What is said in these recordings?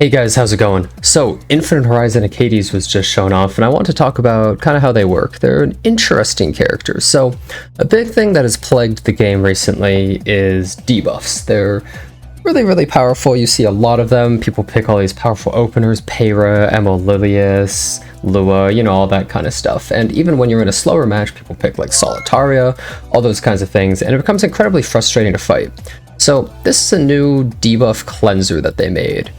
Hey guys, how's it going? So, Infinite Horizon Achates was just shown off, and I want to talk about kind of how they work. They're an interesting character. So, a big thing that has plagued the game recently is debuffs. They're really powerful. You see a lot of them. People pick all these powerful openers, Peyra, Lilius, Lua, you know, all that kind of stuff. And even when you're in a slower match, people pick like Solitaria, all those kinds of things, and it becomes incredibly frustrating to fight. So, this is a new debuff cleanser that they made.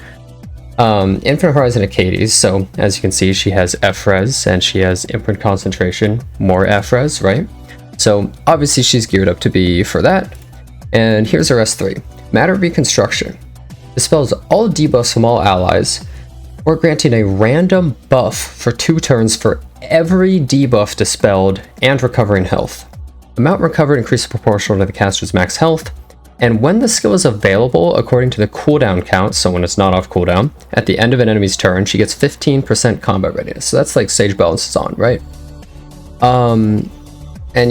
Infinite Horizon Achates, so as you can see, she has F-Res and she has Imprint Concentration, more F-Res, right? So obviously she's geared up to be for that. And here's her S3. Matter Reconstruction. Dispels all debuffs from all allies, or granting a random buff for 2 turns for every debuff dispelled and recovering health. Amount recovered increases proportional to the caster's max health. And when the skill is available, according to the cooldown count, so when it's not off cooldown, at the end of an enemy's turn, she gets 15% combat readiness. So that's like Sage Balance is on, right? And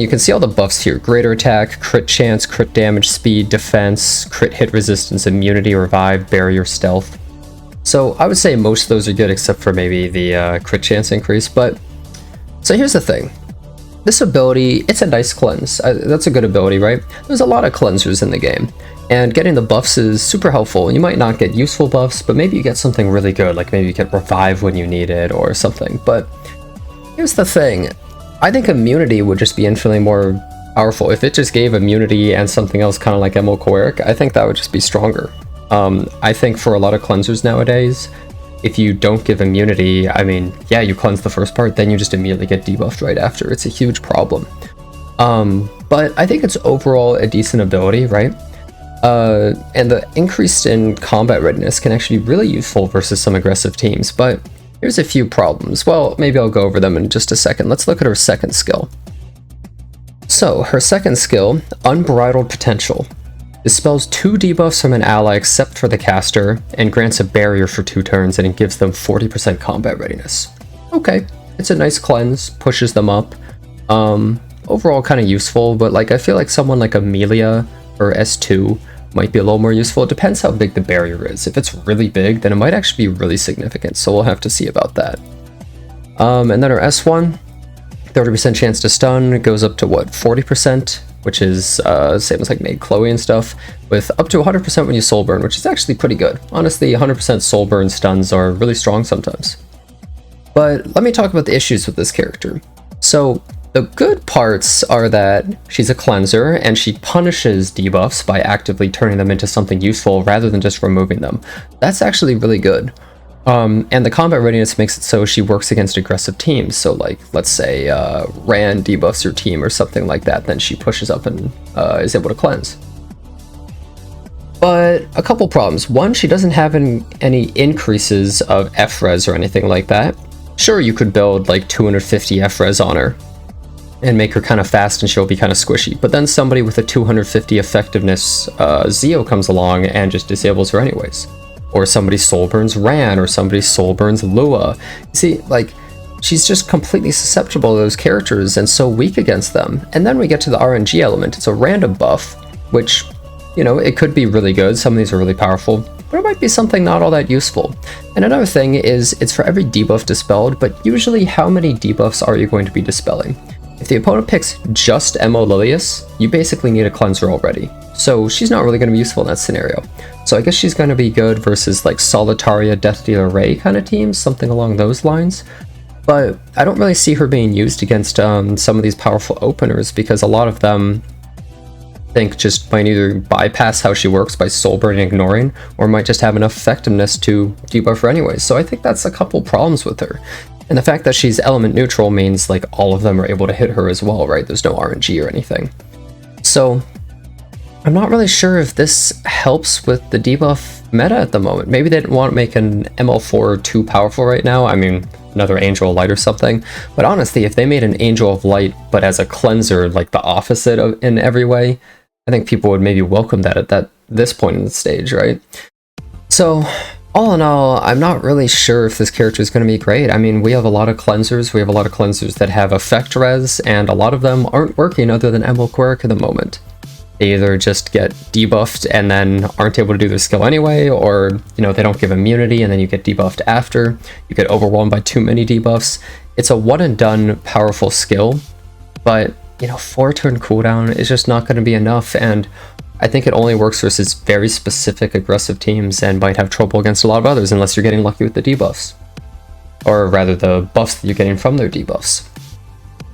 you can see all the buffs here. Greater attack, crit chance, crit damage, speed, defense, crit hit resistance, immunity, revive, barrier, stealth. So I would say most of those are good except for maybe the crit chance increase. But so here's the thing. This ability, it's a nice cleanse. That's a good ability, right? There's a lot of cleansers in the game, and getting the buffs is super helpful. You might not get useful buffs, but maybe you get something really good, like maybe you get revive when you need it or something. But here's the thing. I think immunity would just be infinitely more powerful. If it just gave immunity and something else kind of like Cleric, I think that would just be stronger. I think for a lot of cleansers nowadays, if you don't give immunity, I mean, yeah, you cleanse the first part, then you just immediately get debuffed right after. It's a huge problem. But I think it's overall a decent ability, right? And the increase in combat readiness can actually be really useful versus some aggressive teams, but here's a few problems. Well, maybe I'll go over them in just a second. Let's look at her second skill. So, her second skill, Unbridled Potential. Dispels 2 debuffs from an ally except for the caster, and grants a barrier for 2 turns, and it gives them 40% combat readiness. Okay, it's a nice cleanse, pushes them up. Overall kind of useful, but like I feel like someone like Amelia or S2 might be a little more useful. It depends how big the barrier is. If it's really big, then it might actually be really significant, so we'll have to see about that. And then our S1, 30% chance to stun, it goes up to what, 40%? Which is same as like Maid Chloe and stuff, with up to 100% when you soul burn, which is actually pretty good. Honestly, 100% soul burn stuns are really strong sometimes. But let me talk about the issues with this character. So the good parts are that she's a cleanser and she punishes debuffs by actively turning them into something useful rather than just removing them. That's actually really good. And the combat readiness makes it so she works against aggressive teams. So like, let's say Rand debuffs your team or something like that, then she pushes up and is able to cleanse. But a couple problems. One, she doesn't have any increases of F-Res or anything like that. Sure, you could build like 250 F-Res on her and make her kind of fast and she'll be kind of squishy. But then somebody with a 250 effectiveness Zeo comes along and just disables her anyways. Or somebody soul burns Ran, or somebody soul burns Lua. You see, like, she's just completely susceptible to those characters and so weak against them. And then we get to the RNG element. It's a random buff, which, you know, it could be really good. Some of these are really powerful, but it might be something not all that useful. And another thing is, it's for every debuff dispelled, but usually how many debuffs are you going to be dispelling? If the opponent picks just Lilius, you basically need a cleanser already. So she's not really going to be useful in that scenario. So I guess she's going to be good versus like Solitaria, Death Dealer Ray kind of teams, something along those lines. But I don't really see her being used against some of these powerful openers because a lot of them think just might either bypass how she works by soul burning and ignoring, or might just have enough effectiveness to debuff her anyways. So I think that's a couple problems with her. And the fact that she's element neutral means like all of them are able to hit her as well, right? There's no RNG or anything. So I'm not really sure if this helps with the debuff meta at the moment. Maybe they didn't want to make an ML4 too powerful right now. I mean, another Angel of Light or something. But honestly, if they made an Angel of Light, but as a cleanser, like the opposite of, in every way, I think people would maybe welcome that at this point in the stage, right? So all in all, I'm not really sure if this character is going to be great. I mean, we have a lot of cleansers. We have a lot of cleansers that have effect res, and a lot of them aren't working other than Cleric at the moment. They either just get debuffed and then aren't able to do their skill anyway, or, you know, they don't give immunity and then you get debuffed after. You get overwhelmed by too many debuffs. It's a one and done powerful skill, but, you know, 4-turn cooldown is just not going to be enough, and I think it only works versus very specific aggressive teams and might have trouble against a lot of others unless you're getting lucky with the debuffs. Or rather, the buffs that you're getting from their debuffs.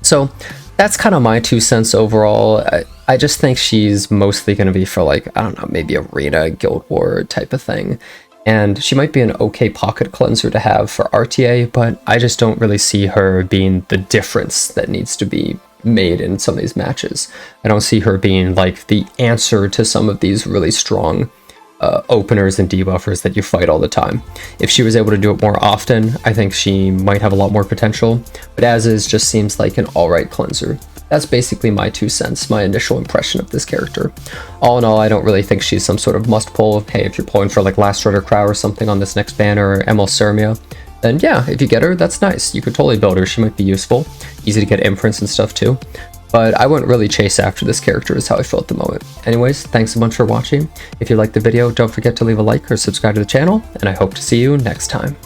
So that's kind of my 2 cents overall. I just think she's mostly going to be for, like, I don't know, maybe Arena, Guild War type of thing. And she might be an okay pocket cleanser to have for RTA, but I just don't really see her being the difference that needs to be made in some of these matches. I don't see her being like the answer to some of these really strong openers and debuffers that you fight all the time. If she was able to do it more often, I think she might have a lot more potential, but as is, just seems like an alright cleanser. That's basically my 2 cents, my initial impression of this character. All in all, I don't really think she's some sort of must pull. Hey, if you're pulling for like Last Rider Crow or something on this next banner, or ML Sermia, then yeah, if you get her, that's nice. You could totally build her, she might be useful. Easy to get imprints and stuff too. But I wouldn't really chase after this character is how I feel at the moment. Anyways, thanks a bunch for watching. If you liked the video, don't forget to leave a like or subscribe to the channel, and I hope to see you next time.